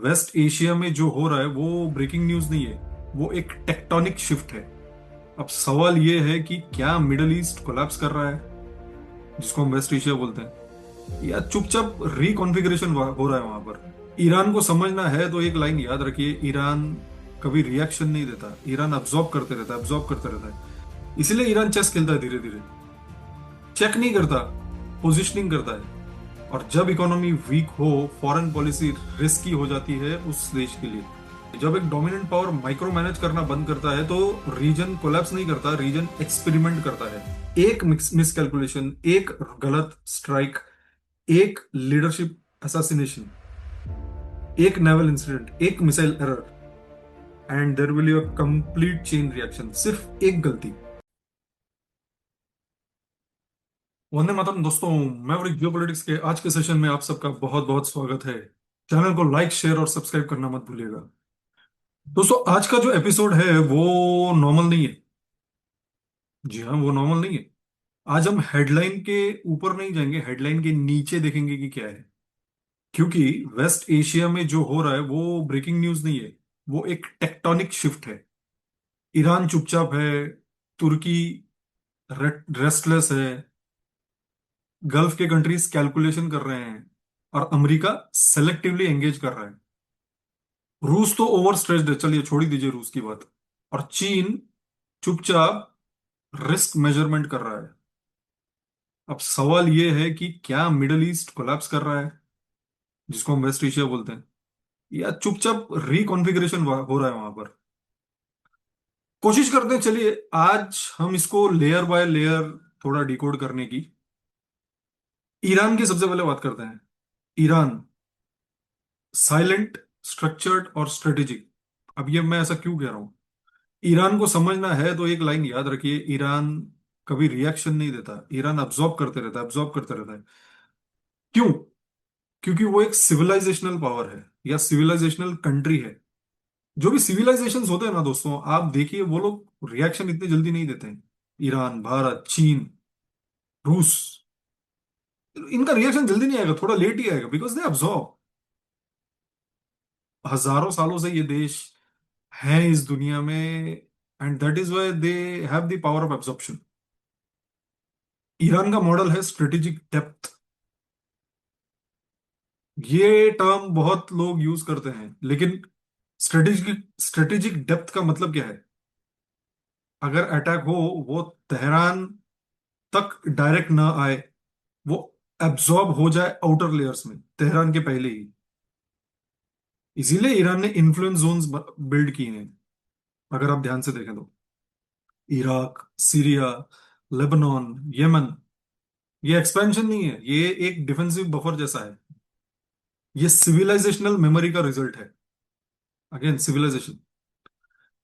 Waste Asia में जो हो रहा है वो ब्रेकिंग न्यूज नहीं है। वो एक टेक्टोनिक शिफ्ट है। अब सवाल ये है कि क्या मिडल ईस्ट कोलैप्स कर रहा है, जिसको हम वेस्ट एशिया बोलते हैं, या चुपचाप रिकॉन्फ़िगरेशन हो रहा है वहां पर। ईरान को समझना है तो एक लाइन याद रखिए, ईरान कभी रिएक्शन नहीं देता, ईरान अब्जॉर्ब करते रहता है, अब्जॉर्ब करते रहता है। इसीलिए ईरान चेस खेलता है, धीरे धीरे चेक नहीं करता, पोजिशनिंग करता है। और जब इकोनॉमी वीक हो, फॉरेन पॉलिसी रिस्की हो जाती है उस देश के लिए। जब एक डोमिनेंट पावर माइक्रो मैनेज करना बंद करता है तो रीजन कोलैप्स नहीं करता, रीजन एक्सपेरिमेंट करता है। एक मिस कैलकुलेशन, एक गलत स्ट्राइक, एक लीडरशिप असैसिनेशन, एक नेवल इंसिडेंट, एक missile error, and there will be a complete chain reaction. सिर्फ एक गलती। वंदे मातरम दोस्तों, मैवरिक जियोपॉलिटिक्स के आज के सेशन में आप सबका बहुत बहुत स्वागत है। चैनल को लाइक, शेयर और सब्सक्राइब करना मत भूलिएगा। दोस्तों, आज का जो एपिसोड है वो नॉर्मल नहीं है। जी हाँ, वो नॉर्मल नहीं है। आज हम हेडलाइन के ऊपर नहीं जाएंगे, हेडलाइन के नीचे देखेंगे कि क्या है। क्योंकि वेस्ट एशिया में जो हो रहा है वो ब्रेकिंग न्यूज नहीं है, वो एक टेक्टोनिक शिफ्ट है। ईरान चुपचाप है, तुर्की रेस्टलेस है, गल्फ के कंट्रीज कैलकुलेशन कर रहे हैं, और अमेरिका सेलेक्टिवली एंगेज कर रहा है। रूस तो ओवर स्ट्रेस्ड है, चलिए छोड़ ही दीजिए रूस की बात। और चीन चुपचाप रिस्क मेजरमेंट कर रहा है। अब सवाल यह है कि क्या मिडल ईस्ट कोलैप्स कर रहा है, जिसको हम वेस्ट एशिया बोलते हैं, या चुपचाप रिकॉन्फ़िगरेशन हो रहा है वहां पर। कोशिश करते हैं, चलिए आज हम इसको लेयर बाय लेयर थोड़ा डिकोड करने की। ईरान की सबसे पहले बात करते हैं। ईरान साइलेंट, स्ट्रक्चर्ड और स्ट्रेटेजिक। अब ये मैं ऐसा क्यों कह रहा हूं? ईरान को समझना है तो एक लाइन याद रखिए, ईरान कभी रिएक्शन नहीं देता, ईरान अब्जॉर्ब करते रहता है, अब्जॉर्ब करते रहता है। क्यों? क्योंकि वो एक सिविलाइजेशनल पावर है या सिविलाइजेशनल कंट्री है। जो भी सिविलाइजेशंस होते हैं ना दोस्तों, आप देखिए वो लोग रिएक्शन इतने जल्दी नहीं देते हैं। ईरान, भारत, चीन, रूस, इनका रिएक्शन जल्दी नहीं आएगा, थोड़ा लेट ही आएगा, बिकॉज दे अब्जॉर्ब। हजारों सालों से ये देश हैं इस दुनिया में, and that is why they have the power of absorption. Iran का मॉडल है स्ट्रेटेजिक डेप्थ। ये टर्म बहुत लोग यूज करते हैं, लेकिन स्ट्रेटेजिक स्ट्रेटेजिक डेप्थ का मतलब क्या है? अगर अटैक हो, वो तेहरान तक डायरेक्ट ना आए, वो एब्जॉर्ब हो जाए आउटर लेयर्स में तेहरान के पहले ही। इसीलिए ईरान ने इन्फ्लुएंस जोन्स बिल्ड किए हैं, अगर आप ध्यान से देखें तो। Iraq, Syria, Lebanon, Yemen. ये एक्सपेंशन नहीं है, ये एक डिफेंसिव बफर जैसा है। ये सिविलाइजेशनल मेमोरी का रिजल्ट है। Again civilization.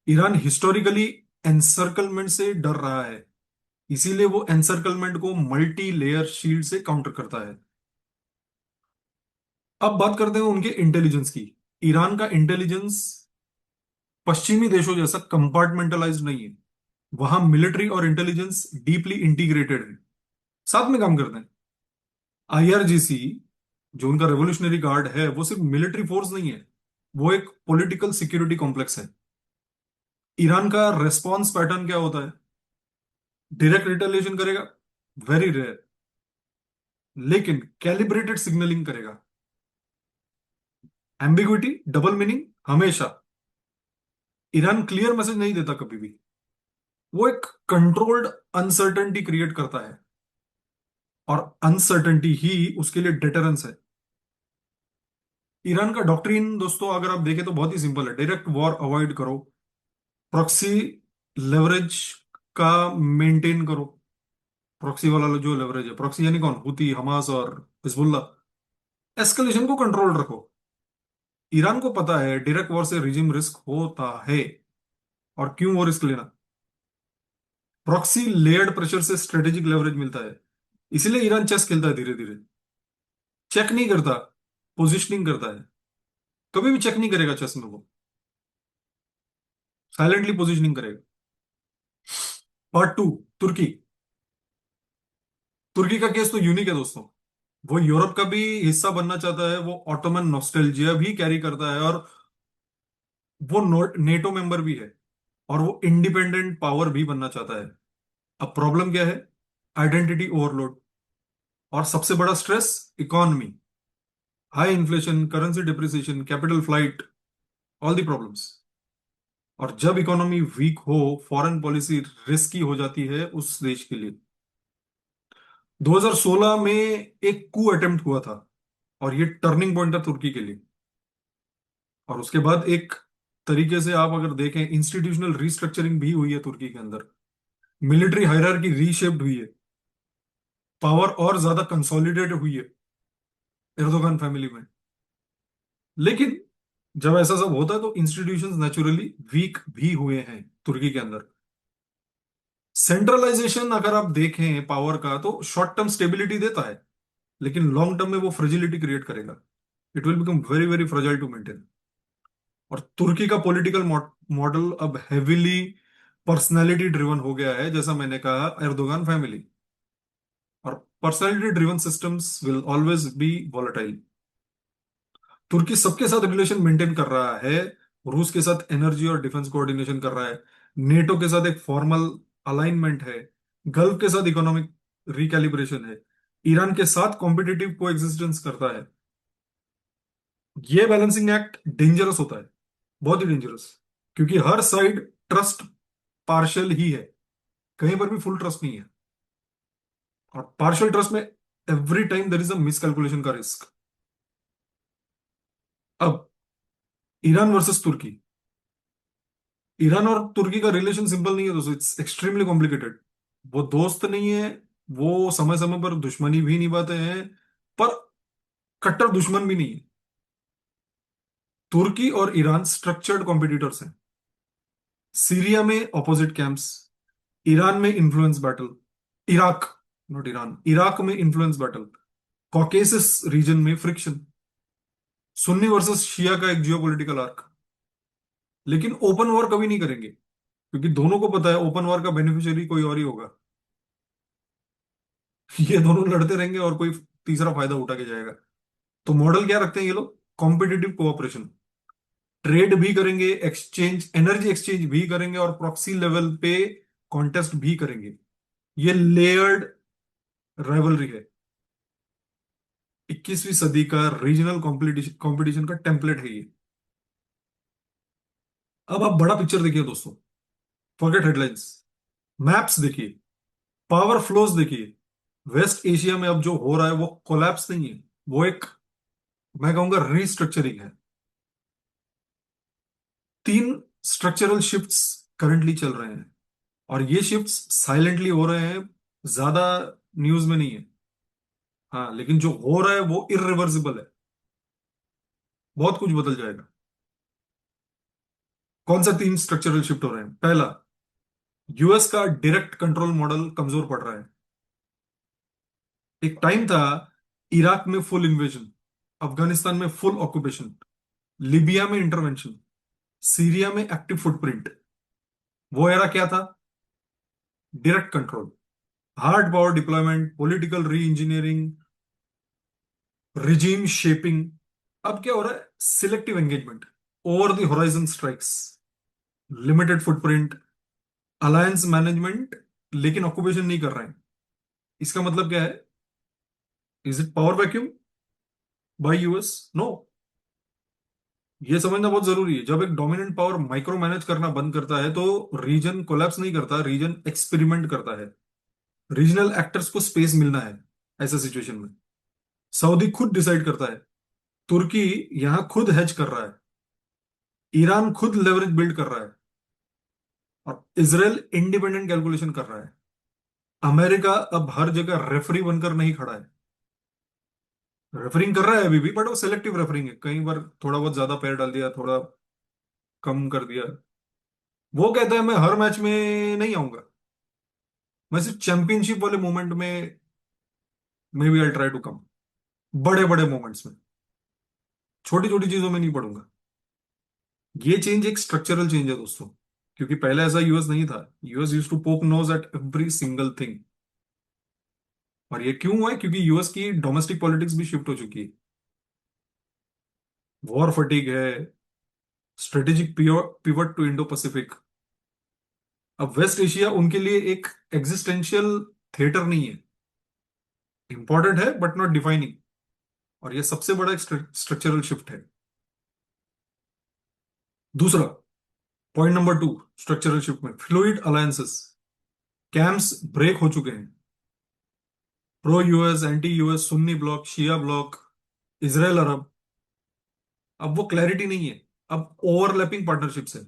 Iran historically encirclement से डर रहा है, इसीलिए वो एनसर्कलमेंट को मल्टी लेयर शील्ड से काउंटर करता है। अब बात करते हैं उनके इंटेलिजेंस की। ईरान का इंटेलिजेंस पश्चिमी देशों जैसा कंपार्टमेंटलाइज्ड नहीं है। वहां मिलिट्री और इंटेलिजेंस डीपली इंटीग्रेटेड है, साथ में काम करते हैं। आईआरजीसी, जो उनका रेवोल्यूशनरी गार्ड है, वो सिर्फ मिलिट्री फोर्स नहीं है, वो एक पॉलिटिकल सिक्योरिटी कॉम्प्लेक्स है। ईरान का रेस्पॉन्स पैटर्न क्या होता है? डायरेक्ट रिटेलिएशन करेगा, वेरी रेयर, लेकिन कैलिब्रेटेड सिग्नलिंग करेगा। एम्बिग्विटी, डबल मीनिंग, हमेशा। ईरान क्लियर मैसेज नहीं देता कभी भी, वो एक कंट्रोल्ड अनसर्टेनिटी क्रिएट करता है, और अनसर्टेनिटी ही उसके लिए डिटरेंस है। ईरान का डॉक्ट्रिन दोस्तों अगर आप देखें तो बहुत ही सिंपल है, डायरेक्ट वॉर अवॉइड करो, प्रॉक्सी लेवरेज का मेंटेन करो। प्रॉक्सी वाला जो लेवरेज है, प्रॉक्सी यानी कौन? हुती, हमास और हिजबुल्ला। एस्केलेशन को कंट्रोल रखो। ईरान को पता है डायरेक्ट वॉर से रिजिम रिस्क होता है, और क्यों वो रिस्क लेना? प्रॉक्सी लेयर्ड प्रेशर से स्ट्रेटेजिक लेवरेज मिलता है। इसीलिए ईरान चेस खेलता है, धीरे धीरे चेक नहीं करता, पोजिशनिंग करता है। कभी भी चेक नहीं करेगा चेस में वो, साइलेंटली पोजिशनिंग करेगा। पार्ट टू, तुर्की। तुर्की का केस तो यूनिक है दोस्तों। वो यूरोप का भी हिस्सा बनना चाहता है, वो ऑटोमन नॉस्टैल्जिया भी कैरी करता है, और वो नेटो मेंबर भी है, और वो इंडिपेंडेंट पावर भी बनना चाहता है। अब प्रॉब्लम क्या है? आइडेंटिटी ओवरलोड, और सबसे बड़ा stress economy, high inflation, currency depreciation, capital flight, all the problems. और जब इकोनॉमी वीक हो, फॉरेन पॉलिसी रिस्की हो जाती है उस देश के लिए। 2016 में एक कू अटेम्प्ट हुआ था, और ये टर्निंग पॉइंट था तुर्की के लिए। और उसके बाद एक तरीके से आप अगर देखें, इंस्टीट्यूशनल रिस्ट्रक्चरिंग भी हुई है तुर्की के अंदर, मिलिट्री हायरार्की रीशेप्ड हुई है, पावर और ज्यादा कंसोलिडेट हुई है एर्दोगान फैमिली में। लेकिन जब ऐसा सब होता है तो इंस्टीट्यूशंस नेचुरली वीक भी हुए हैं तुर्की के अंदर। सेंट्रलाइजेशन अगर आप देखें पावर का, तो शॉर्ट टर्म स्टेबिलिटी देता है, लेकिन लॉन्ग टर्म में वो फ्रेजिलिटी क्रिएट करेगा। It will become very very fragile to maintain. और तुर्की का पॉलिटिकल मॉडल अब हेविली पर्सनैलिटी ड्रिवन हो गया है, जैसा मैंने कहा, एर्दोगान फैमिली। और personality driven systems will always be volatile. तुर्की सबके साथ रिलेशन मेंटेन कर रहा है, रूस के साथ एनर्जी और डिफेंस कोऑर्डिनेशन कर रहा है, नेटो के साथ एक फॉर्मल अलाइनमेंट है, गल्फ के साथ इकोनॉमिक रिकैलिब्रेशन है, ईरान के साथ कॉम्पिटिटिव कोएग्जिस्टेंस करता है। ये बैलेंसिंग एक्ट डेंजरस होता है, बहुत ही डेंजरस, क्योंकि हर साइड ट्रस्ट पार्शियल ही है, कहीं पर भी फुल ट्रस्ट नहीं है। और पार्शियल ट्रस्ट में every time there is a miscalculation का रिस्क। अब ईरान वर्सेस तुर्की, ईरान और तुर्की का रिलेशन सिंपल नहीं है दोस्तों, इट्स एक्सट्रीमली कॉम्प्लिकेटेड। वो दोस्त नहीं है, वो समय समय पर दुश्मनी भी निभाते हैं, पर कट्टर दुश्मन भी नहीं है। तुर्की और ईरान स्ट्रक्चर्ड कॉम्पिटिटर्स हैं। सीरिया में ऑपोजिट कैंप्स, ईरान में influence battle, Iraq, not Iran, Iraq में इन्फ्लुएंस बैटल, कॉकेसस रीजन में फ्रिक्शन, सुन्नी वर्सेस शिया का एक जियोपॉलिटिकल आर्क। लेकिन ओपन वॉर कभी नहीं करेंगे, क्योंकि दोनों को पता है ओपन वॉर का बेनिफिशियरी कोई और ही होगा। ये दोनों लड़ते रहेंगे और कोई तीसरा फायदा उठा के जाएगा। तो मॉडल क्या रखते हैं ये लोग? कॉम्पिटिटिव कोऑपरेशन, ट्रेड भी करेंगे, एक्सचेंज, एनर्जी एक्सचेंज भी करेंगे, और प्रॉक्सी लेवल पे कॉन्टेस्ट भी करेंगे। ये लेयर्ड राइवलरी है, 21वीं सदी का रीजनल कॉम्पिटिशन कॉम्पिटिशन का टेम्पलेट है ये। अब आप बड़ा पिक्चर देखिए दोस्तों, फॉरगेट हेडलाइंस, मैप्स देखिए, पावर फ्लोज देखिए। वेस्ट एशिया में अब जो हो रहा है वो कोलैप्स नहीं है, वो एक, मैं कहूंगा, रीस्ट्रक्चरिंग है। तीन स्ट्रक्चरल शिफ्ट्स करंटली चल रहे हैं, और ये शिफ्ट्स साइलेंटली हो रहे हैं, ज्यादा न्यूज में नहीं है। हाँ, लेकिन जो हो रहा है वो इरिवर्सिबल है, बहुत कुछ बदल जाएगा। कौन सा तीन स्ट्रक्चरल शिफ्ट हो रहे हैं? पहला, यूएस का डायरेक्ट कंट्रोल मॉडल कमजोर पड़ रहा है। एक टाइम था इराक में फुल इन्वेजन, अफगानिस्तान में फुल ऑक्यूपेशन, लिबिया में इंटरवेंशन, सीरिया में एक्टिव फुटप्रिंट। वो एरा क्या था? Direct control, hard power deployment, political re engineering, regime shaping. अब क्या हो रहा है? Selective engagement, over the horizon strikes, limited footprint, alliance management, लेकिन ऑक्यूपेशन नहीं कर रहे हैं। इसका मतलब क्या है? Is it power vacuum by US? No. ये समझना बहुत जरूरी है, जब एक डोमिनेंट पावर माइक्रो मैनेज करना बंद करता है तो रीजन कोलैप्स नहीं करता, रीजन एक्सपेरिमेंट करता है। रीजनल एक्टर्स को स्पेस मिलना है ऐसा सिचुएशन में। सऊदी खुद डिसाइड करता है, तुर्की यहां खुद हेज कर रहा है, ईरान खुद लेवरेज बिल्ड कर रहा है, और इसराइल इंडिपेंडेंट कैलकुलेशन कर रहा है। अमेरिका अब हर जगह रेफरी बनकर नहीं खड़ा है, रेफरिंग कर रहा है अभी भी, बट वो सेलेक्टिव रेफरिंग है, कई बार थोड़ा बहुत ज्यादा पैर डाल दिया, थोड़ा कम कर दिया। वो कहता है मैं हर मैच में नहीं आऊंगा, मैं सिर्फ चैंपियनशिप वाले मोमेंट में maybe I try to come, बड़े बड़े मोमेंट्स में, छोटी छोटी चीजों में नहीं पड़ूंगा। ये चेंज एक स्ट्रक्चरल चेंज है दोस्तों, क्योंकि पहले ऐसा यूएस नहीं था। US used to poke nose at every single thing. और ये क्यों हुआ है? क्योंकि यूएस की डोमेस्टिक पॉलिटिक्स भी शिफ्ट हो चुकी है। वॉर फटीग है, strategic pivot to Indo Pacific. अब वेस्ट एशिया उनके लिए एक एग्जिस्टेंशियल थिएटर नहीं है, इंपॉर्टेंट है बट नॉट डिफाइनिंग। और ये सबसे बड़ा एक स्ट्रक्चरल शिफ्ट है। दूसरा, point number two, structural shift में फ्लूइड अलायंसेस, कैंप्स ब्रेक हो चुके हैं। प्रो यूएस, एंटी यूएस, सुन्नी ब्लॉक, शिया ब्लॉक, इसराइल अरब। अब वो क्लैरिटी नहीं है, अब ओवरलैपिंग पार्टनरशिप्स है।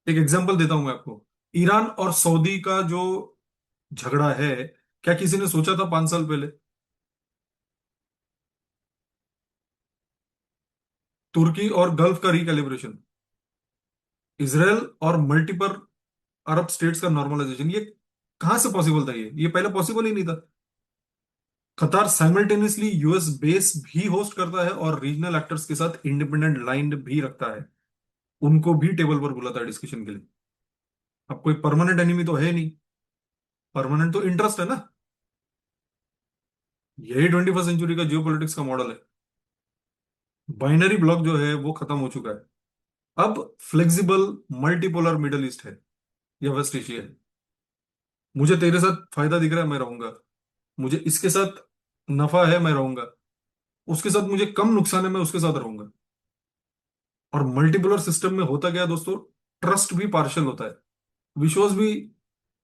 एक एग्जांपल देता हूं मैं आपको। ईरान और सऊदी का जो झगड़ा है, क्या किसी ने सोचा था 5 साल पहले? तुर्की और गल्फ का रिकैलिब्रेशन, इसराइल और मल्टीपल अरब स्टेट्स का नॉर्मलाइजेशन, ये कहां से पॉसिबल था? ये पहले पॉसिबल ही नहीं था। कतार साइमल्टेनियसली यूएस बेस भी होस्ट करता है और रीजनल एक्टर्स के साथ इंडिपेंडेंट लाइन भी रखता है। उनको भी टेबल पर बुलाता है डिस्कशन के लिए। अब कोई परमानेंट एनिमी तो है नहीं, परमानेंट तो इंटरेस्ट है ना। यही 21st सेंचुरी का जियो पॉलिटिक्स का मॉडल है। बाइनरी ब्लॉक जो है वो खत्म हो चुका है। अब फ्लेक्सिबल मल्टीपोलर मिडल ईस्ट है या वेस्ट एशिया है। मुझे तेरे साथ फायदा दिख रहा है, मैं रहूंगा। मुझे इसके साथ नफा है, मैं रहूंगा। उसके साथ मुझे कम नुकसान है, मैं उसके साथ रहूंगा। और मल्टीपोलर सिस्टम में होता क्या है दोस्तों? ट्रस्ट भी पार्शियल होता है, विश्वास भी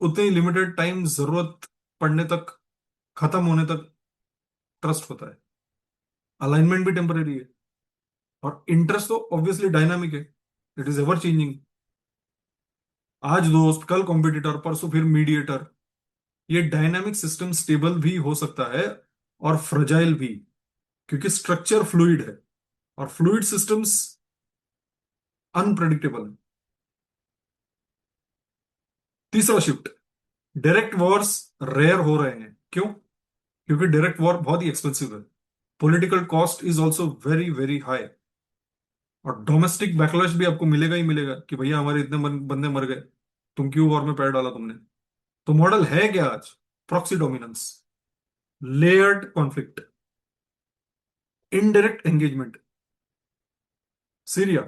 उतनी लिमिटेड टाइम जरूरत पड़ने तक, खत्म होने तक ट्रस्ट होता है। अलाइनमेंट भी टेम्परेरी है। और इंटरेस्ट तो ऑब्वियसली डायनामिक है, इट इज एवर चेंजिंग। आज दोस्त, कल कॉम्पिटिटर, परसों फिर मीडिएटर। ये डायनामिक सिस्टम स्टेबल भी हो सकता है और फ्रजाइल भी, क्योंकि स्ट्रक्चर फ्लूइड है और फ्लूइड सिस्टम्स अनप्रडिक्टेबल है। तीसरा शिफ्ट, डायरेक्ट वॉर्स रेयर हो रहे हैं। क्यों? क्योंकि डायरेक्ट वॉर बहुत ही एक्सपेंसिव है, political cost is also very very high. और डोमेस्टिक बैकलैश भी आपको मिलेगा ही मिलेगा कि भैया हमारे इतने बंदे मर गए, तुम क्यों वॉर में पैर डाला तुमने? तो मॉडल है क्या आज? Proxy dominance, layered conflict, indirect engagement. Syria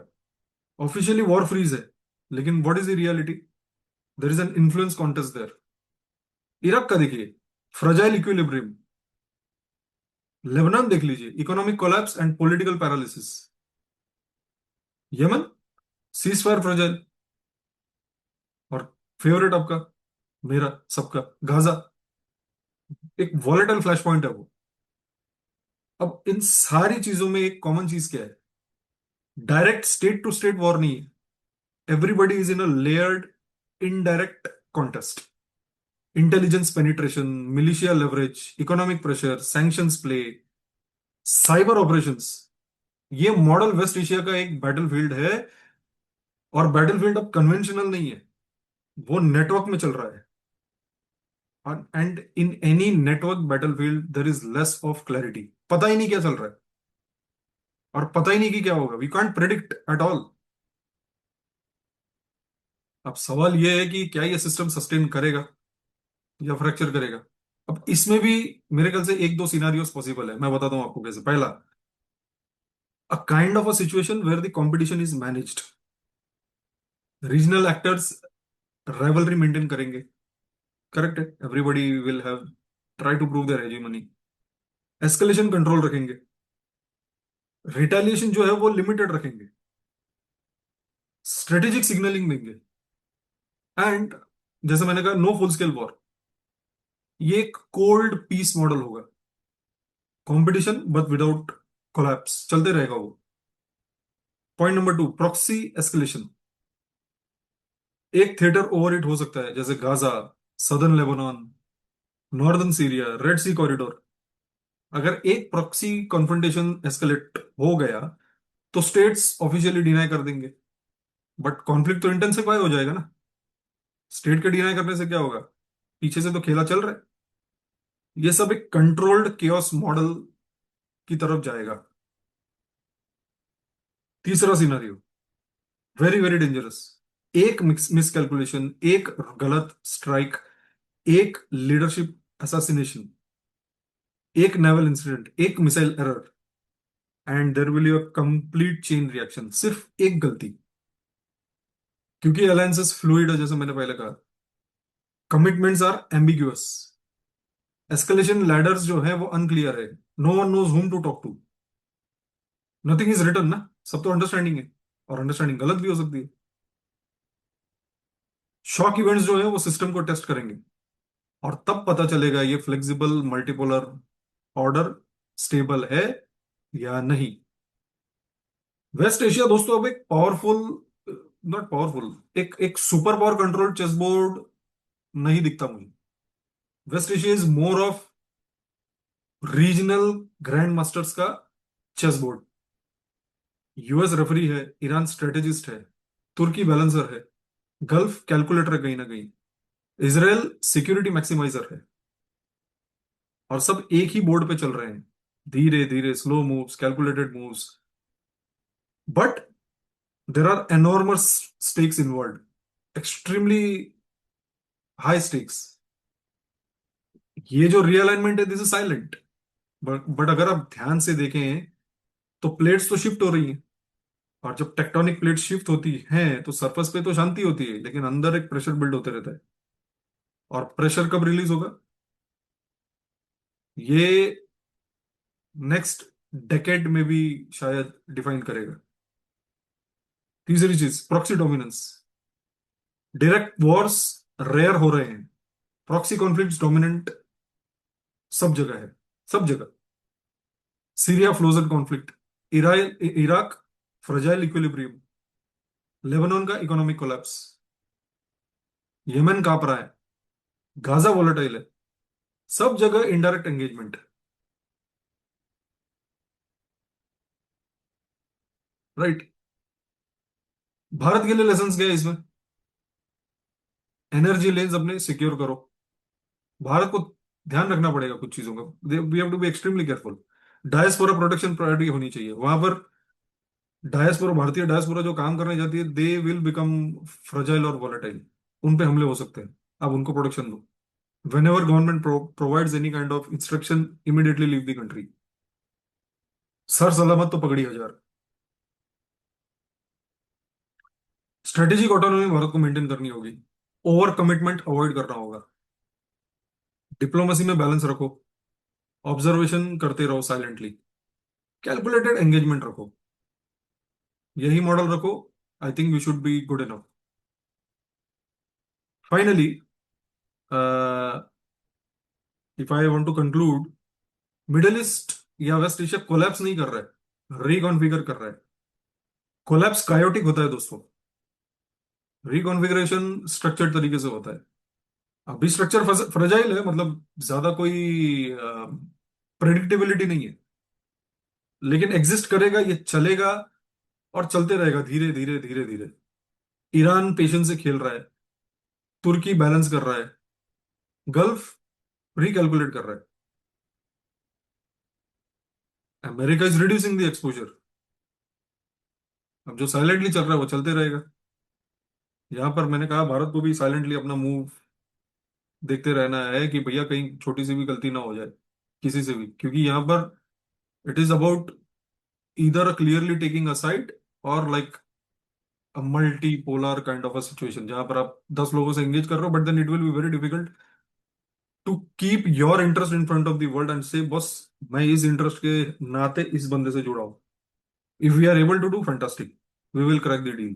officially war freeze है, लेकिन what is the reality? There is an influence contest there. Iraq का देखिए, फ्रजाइल इक्विलिब्रियम। लेबनान देख लीजिए, economic collapse and political paralysis. Yemen, cease fire fragile. और favourite आपका, मेरा, सबका, गाजा, एक वॉलेटाइल फ्लैश पॉइंट है वो। अब इन सारी चीजों में एक कॉमन चीज क्या है? Direct state to state war नहीं है, everybody is in a layered indirect contest. Intelligence penetration, militia leverage, economic pressure, sanctions play, cyber operations. ये मॉडल वेस्ट एशिया का एक बैटलफील्ड है। और बैटलफील्ड अब कन्वेंशनल नहीं है, वो नेटवर्क में चल रहा है। And in any network battlefield there is less of clarity, पता ही नहीं क्या चल रहा है। और पता ही नहीं कि क्या होगा, we can't predict at all. अब सवाल ये है कि क्या ये सिस्टम सस्टेन करेगा या फ्रैक्चर करेगा? अब इसमें भी मेरे ख्याल से एक दो सिनारियोस पॉसिबल है, मैं बताता हूं आपको कैसे। पहला, a kind of a situation where the competition is managed. Regional actors rivalry maintain करेंगे, करेक्ट है, everybody will have try to prove their hegemony. Escalation control रखेंगे, रिटेलिएशन जो है वो लिमिटेड रखेंगे, स्ट्रेटेजिक सिग्नलिंग देंगे। एंड जैसे मैंने कहा, नो फुल स्केल वॉर। ये एक कोल्ड पीस मॉडल होगा, कंपटीशन बट विदाउट कोलैप्स, चलते रहेगा वो। Point number two, proxy escalation. एक थिएटर ओवरहिट हो सकता है, जैसे Gaza, southern Lebanon, northern Syria, red sea corridor. अगर एक प्रॉक्सी कॉन्फ्रंटेशन एस्केलेट हो गया तो स्टेट्स ऑफिशियली डिनाई कर देंगे, बट कॉन्फ्लिक्ट तो इंटेंसिफाई हो जाएगा ना। स्टेट के डिनाई करने से क्या होगा? पीछे से तो खेला चल रहा है। ये सब एक कंट्रोल्ड केओस मॉडल की तरफ जाएगा। तीसरा सिनारियो, वेरी वेरी डेंजरस। एक मिस कैलकुलेशन, एक गलत स्ट्राइक, एक लीडरशिप असैसिनेशन, एक नेवल इंसिडेंट, एक missile error, and there will be a complete chain reaction. सिर्फ एक गलती, क्योंकि अलायंसेस फ्लूइड है, जैसे मैंने पहले कहा। Commitments are ambiguous. Escalation ladders जो है वो अनक्लियर है। No one knows whom to talk to. Nothing is written ना। सब तो अंडरस्टैंडिंग है, और अंडरस्टैंडिंग गलत भी हो सकती है। शॉक इवेंट्स जो है वो सिस्टम को टेस्ट करेंगे, और तब पता चलेगा ये फ्लेक्सिबल मल्टीपोलर ऑर्डर स्टेबल है या नहीं। वेस्ट एशिया दोस्तों अब एक पावरफुल, नॉट पावरफुल, एक एक super power control chess board नहीं दिखता मुझे। West Asia is more of regional grand masters का चेस बोर्ड। यूएस रेफरी है, ईरान स्ट्रेटेजिस्ट है, तुर्की बैलेंसर है, गल्फ कैलकुलेटर है कहीं ना कहीं, इसराइल सिक्योरिटी मैक्सिमाइजर है, और सब एक ही बोर्ड पे चल रहे हैं। धीरे धीरे slow moves, calculated moves, but there are enormous stakes involve, extremely high stakes. ये जो रीअलाइनमेंट है, दिस इज साइलेंट, बट अगर आप ध्यान से देखें तो प्लेट्स तो शिफ्ट हो रही हैं। और जब टेक्टोनिक प्लेट शिफ्ट होती हैं तो सरफेस पे तो शांति होती है, लेकिन अंदर एक प्रेशर बिल्ड होते रहता है। और प्रेशर कब रिलीज होगा? ये नेक्स्ट डेकेड में भी शायद डिफाइन करेगा। तीसरी चीज, proxy dominance. Direct wars rare हो रहे हैं, प्रॉक्सी कॉन्फ्लिक्ट्स डोमिनेंट सब जगह है, सब जगह। Syria frozen conflict, Iraq fragile equilibrium, Lebanon का इकोनॉमिक कोलैप्स, यमन कांप रहा है, गाजा वोलेटाइल है। सब जगह इनडायरेक्ट एंगेजमेंट। राइट। भारत के लिए लेसन क्या है इसमें? एनर्जी लेन्स अपने सिक्योर करो। भारत को ध्यान रखना पड़ेगा कुछ चीजों का। We have to be extremely careful. Diaspora protection priority होनी चाहिए वहां पर। डायस्पोरा, भारतीय डायस्पोरा जो काम करने जाती है, दे विल बिकम फ्रजाइल और वॉलेटाइल। उन पे हमले हो सकते हैं। अब उनको प्रोटेक्शन दो। whenever government provides any kind of instruction, immediately leave the country। Sir सलामत तो पगड़ी हजार। स्ट्रेटेजिक ऑटोनॉमी भारत को मेंटेन करनी होगी। ओवर कमिटमेंट अवॉइड करना होगा। डिप्लोमेसी में बैलेंस रखो। ऑब्जर्वेशन करते रहो साइलेंटली। कैलकुलेटेड एंगेजमेंट रखो। यही मॉडल रखो। I think we should be good enough. Finally, if I want to conclude, middle east या वेस्ट एशिया कोलैप्स नहीं कर रहा है, रिकॉन्फिगर कर रहा है। कोलैप्स कायोटिक होता है दोस्तों। रिकॉन्फिगरेशन स्ट्रक्चर्ड तरीके से होता है। अभी स्ट्रक्चर फ्रेजाइल है, मतलब ज्यादा कोई प्रेडिक्टेबिलिटी नहीं है, लेकिन एग्जिस्ट करेगा, ये चलेगा और चलते रहेगा धीरे धीरे धीरे धीरे। ईरान पेशेंस से खेल रहा है, तुर्की बैलेंस कर रहा है, गल्फ रिकैलकुलेट कर रहा है, America is reducing the exposure. अब जो साइलेंटली चल रहा है वो चलते रहेगा। यहां पर मैंने कहा भारत को भी साइलेंटली अपना मूव देखते रहना है, कि भैया कहीं छोटी सी भी गलती ना हो जाए किसी से भी, क्योंकि यहाँ पर it is about either clearly taking a side, और like a multipolar kind of a situation जहां पर आप 10 लोगों से engage कर रहे हो, but then it will be very difficult to keep your interest in front of the world and say बस मैं इस इंटरेस्ट के नाते इस बंदे से जुड़ा हूं। If we are able to do fantastic, we will crack the deal.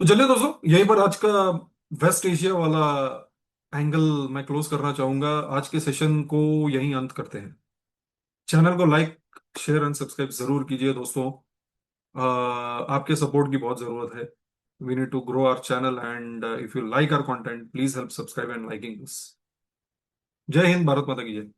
तो चलिए दोस्तों, यहीं पर आज का वेस्ट एशिया वाला एंगल मैं क्लोज करना चाहूंगा। आज के सेशन को यहीं अंत करते हैं। चैनल को लाइक शेयर एंड सब्सक्राइब जरूर कीजिए दोस्तों। आपके सपोर्ट की बहुत जरूरत है। We need to grow our channel, and if you like our content, please help subscribe and liking this. जय हिंद, भारत माता की जय।